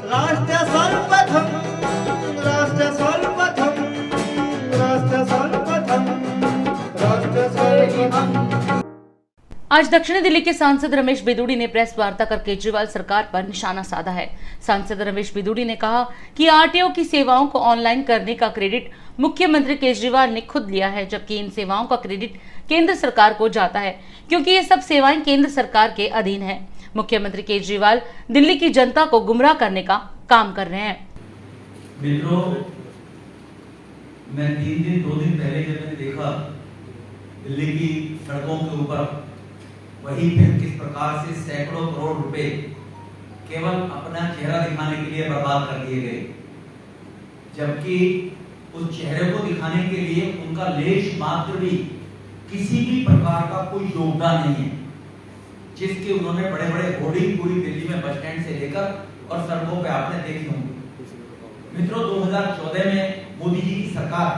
राष्ट्र सर्वप्रथम राष्ट्र सर्वप्रथम राष्ट्र सर्वप्रथम राष्ट्र सर्वप्रथम। आज दक्षिणी दिल्ली के सांसद रमेश बिदूड़ी ने प्रेस वार्ता कर केजरीवाल सरकार पर निशाना साधा है। सांसद रमेश बिदूड़ी ने कहा कि आरटीओ की सेवाओं को ऑनलाइन करने का क्रेडिट मुख्यमंत्री केजरीवाल ने खुद लिया है, जबकि इन सेवाओं का क्रेडिट केंद्र सरकार को जाता है, क्योंकि ये सब सेवाएं केंद्र सरकार के अधीन है। मुख्यमंत्री केजरीवाल दिल्ली की जनता को गुमराह करने का काम कर रहे हैं। मित्रों, मैं 2 दिन पहले जब मैंने देखा दिल्ली की सड़कों के ऊपर वही फिर किस प्रकार से सैकड़ों करोड़ रुपए केवल अपना चेहरा दिखाने के लिए बर्बाद कर दिए गए, जबकि उस चेहरे को दिखाने के लिए उनका लेश मात्र भी किसी भी प्रकार का कोई योगदान नहीं है, जिसके उन्होंने बड़े बड़े होर्डिंग पूरी दिल्ली में बस स्टैंड से लेकर और सड़कों पे आपने देखे होंगे। मित्रों, 2014 में मोदी जी की सरकार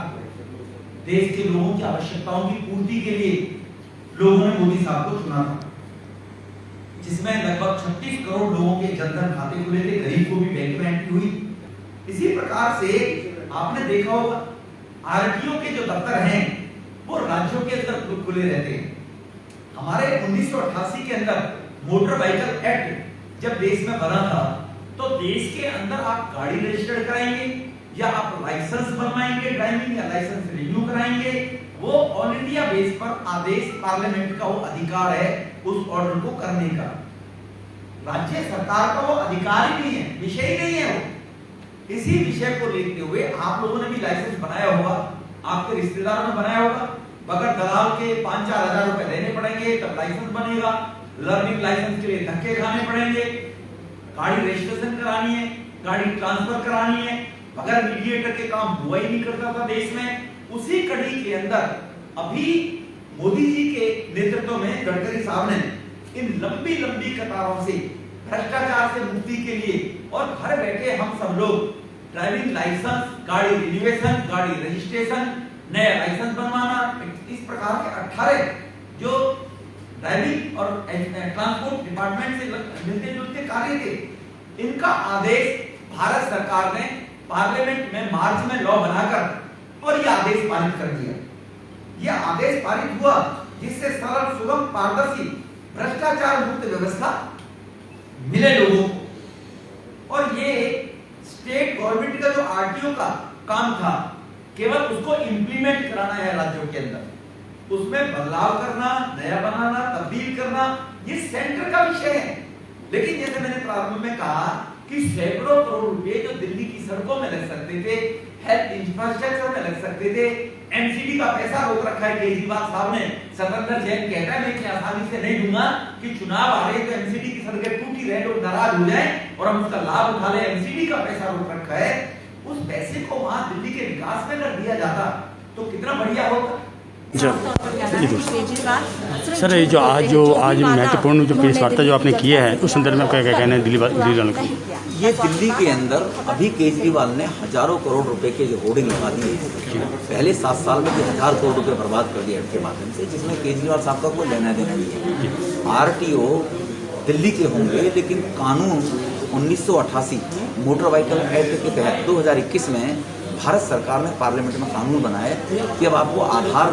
देश के लोगों की आवश्यकताओं की पूर्ति के लिए लोगों ने मोदी साहब को चुना था, जिसमें लगभग 36 करोड़ लोगों के जनधन खाते खुले थे, गरीब को भी बैंक में एंट्री हुई। इसी प्रकार से आपने देखा होगा आरटीओ के जो दफ्तर हैं वो राज्यों के अंदर खुले रहते हैं। हमारे 1988 के अंदर मोटर व्हीकल एक्ट जब देश में बना था तो देश के अंदर आप गाड़ी रजिस्टर्ड कराएंगे या आप लाइसेंस बनवाएंगे ड्राइविंग या लाइसेंस रिन्यू कराएंगे, वो ऑल इंडिया बेस पर आदेश पार्लियामेंट का वो अधिकार है उस ऑर्डर को करने का। राज्य सरकार का वो अधिकार ही नहीं है, विषय ही नहीं है वो। इसी विषय को लेते हुए आप लोगों ने भी लाइसेंस बनाया होगा, आपके रिश्तेदारों ने बनाया होगा, बगैर दलाल के 5-4 हजार रुपए देने पड़ेंगे तब लाइसेंस बनेगा। लर्निंग लाइसेंस के लिए धक्के खाने पड़ेंगे, गाड़ी रजिस्ट्रेशन करानी है, गाड़ी ट्रांसफर करानी है, बगैर मीडिएटर के काम हुआ ही नहीं करता था देश में। उसी कड़ी के अंदर अभी मोदी जी के नेतृत्व में गडकरी साहब ने इन लंबी लंबी कतारों से भ्रष्टाचार से मुक्ति के लिए और घर बैठे हम सब लोग ड्राइविंग लाइसेंस, गाड़ी रिन्यूएशन, गाड़ी रजिस्ट्रेशन, नया लाइसेंस बनवाना, इस प्रकार के 18 जो ड्राइविंग और ट्रांसपोर्ट डिपार्टमेंट से मिलते जुलते कार्य थे, इनका आदेश भारत सरकार ने पार्लियामेंट में मार्च में लॉ बनाकर और यह आदेश पारित कर दिया। यह आदेश पारित हुआ जिससे सरल, सुगम, पारदर्शी, भ्रष्टाचार मुक्त व्यवस्था मिले लोगों को। और ये स्टेट गवर्नमेंट का जो आरटीओ का काम था केवल उसको इंप्लीमेंट कराना है राज्यों के अंदर, उसमें बदलाव करना, नया बनाना, तब्दील करना, ये सेंटर का विषय है। लेकिन जैसे मैंने प्रारंभ में कहा कि सैकड़ों करोड़ रुपए जो दिल्ली की सड़कों में लग सकते थे, हेल्थ इंफ्रास्ट्रक्चर में लग सकते थे, एमसीडी का पैसा रोक रखा है केजरीवाल साहब ने। सतेंद्र जैन कहता है मैं इतनी आसानी से नहीं दूंगा कि चुनाव आ रहे तो एमसीडी की सड़कें टूटी रहे, लोग नाराज हो जाएं और हम उसका लाभ उठा ले। एमसीडी का पैसा रोक रखा है, उस पैसे को वहां दिल्ली के विकास में कर दिया जाता तो कितना बढ़िया होता। सर, ये जो आज महत्वपूर्ण जो प्रेस वार्ता जो आपने किया है उस संदर्भ में क्या कहना है दिल्ली वालों का? ये दिल्ली के अंदर अभी केजरीवाल ने हजारों करोड़ रुपए के जो होर्डिंग लगा दिए, पहले 7 साल में 1000 करोड़ रुपए बर्बाद कर दिए के माध्यम से, जिसमें केजरीवाल साहब का कोई लेना देना नहीं है। आरटीओ दिल्ली के होंगे, लेकिन कानून 1988 मोटर व्हीकल एक्ट के तहत 2021 में भारत सरकार ने पार्लियामेंट में कानून बनाया कि अब आपको आधार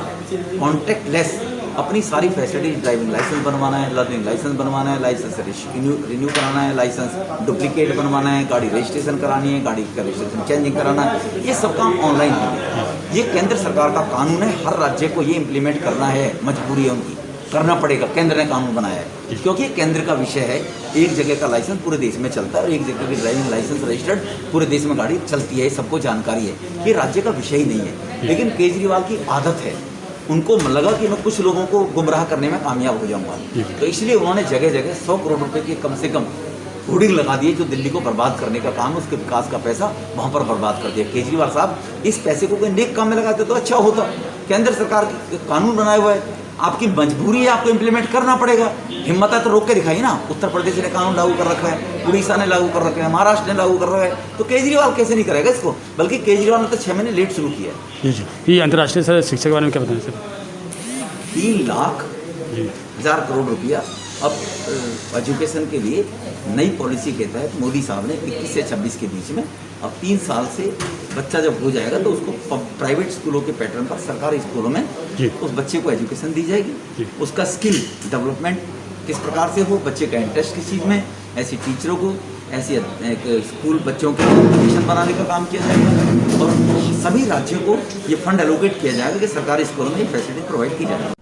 कॉन्टेक्ट लेस अपनी सारी फैसिलिटीज, ड्राइविंग लाइसेंस बनवाना है, लर्निंग लाइसेंस बनवाना है, लाइसेंस रिन्यू कराना है, लाइसेंस डुप्लीकेट बनवाना है, गाड़ी रजिस्ट्रेशन करानी है, गाड़ी का रजिस्ट्रेशन चेंजिंग कराना है, ये सब काम ऑनलाइन होंगे। ये केंद्र सरकार का कानून है, हर राज्य को ये इम्प्लीमेंट करना है, मजबूरी है उनकी, करना पड़ेगा। केंद्र ने कानून बनाया है क्योंकि केंद्र का विषय है, एक जगह का लाइसेंस पूरे देश में चलता है और एक जगह की ड्राइविंग लाइसेंस रजिस्टर्ड पूरे देश में गाड़ी चलती है, सबको जानकारी है। ये राज्य का विषय ही नहीं है, लेकिन केजरीवाल की आदत है, उनको लगा कि मैं कुछ लोगों को गुमराह करने में कामयाब हो जाऊंगा, तो इसलिए उन्होंने जगह जगह 100 करोड़ रुपए की कम से कम होर्डिंग लगा दिए जो दिल्ली को बर्बाद करने का काम, उसके विकास का पैसा वहां पर बर्बाद कर दिया। केजरीवाल साहब इस पैसे को कोई नेक काम में लगाते तो अच्छा होता। केंद्र सरकार कानून बनाया हुआ है, आपकी मजबूरी है, आपको इम्प्लीमेंट करना पड़ेगा। हिम्मत है तो रोक के दिखाई ना। उत्तर प्रदेश ने कानून लागू कर रखा है, उड़ीसा ने लागू कर रखा है, महाराष्ट्र ने लागू कर रखा है, तो केजरीवाल कैसे नहीं करेगा इसको? बल्कि केजरीवाल ने तो 6 महीने लेट शुरू किया है। ये अंतर्राष्ट्रीय शिक्षा के बारे में क्या बताएं सर? 3 लाख 1000 करोड़ रुपया अब एजुकेशन के लिए नई पॉलिसी के तहत मोदी साहब ने 21 से 26 के बीच में अब 3 साल से बच्चा जब हो जाएगा तो उसको प्राइवेट स्कूलों के पैटर्न पर सरकारी स्कूलों में जी। उस बच्चे को एजुकेशन दी जाएगी। जी। उसका स्किल डेवलपमेंट किस प्रकार से हो, बच्चे का इंटरेस्ट किस चीज़ में, ऐसी टीचरों को ऐसी एक स्कूल बच्चों के कंडीशन बनाने का काम किया जाएगा और सभी राज्यों को ये फंड एलोकेट किया जाएगा कि सरकारी स्कूलों में ये फैसिलिटी प्रोवाइड की जाएगी।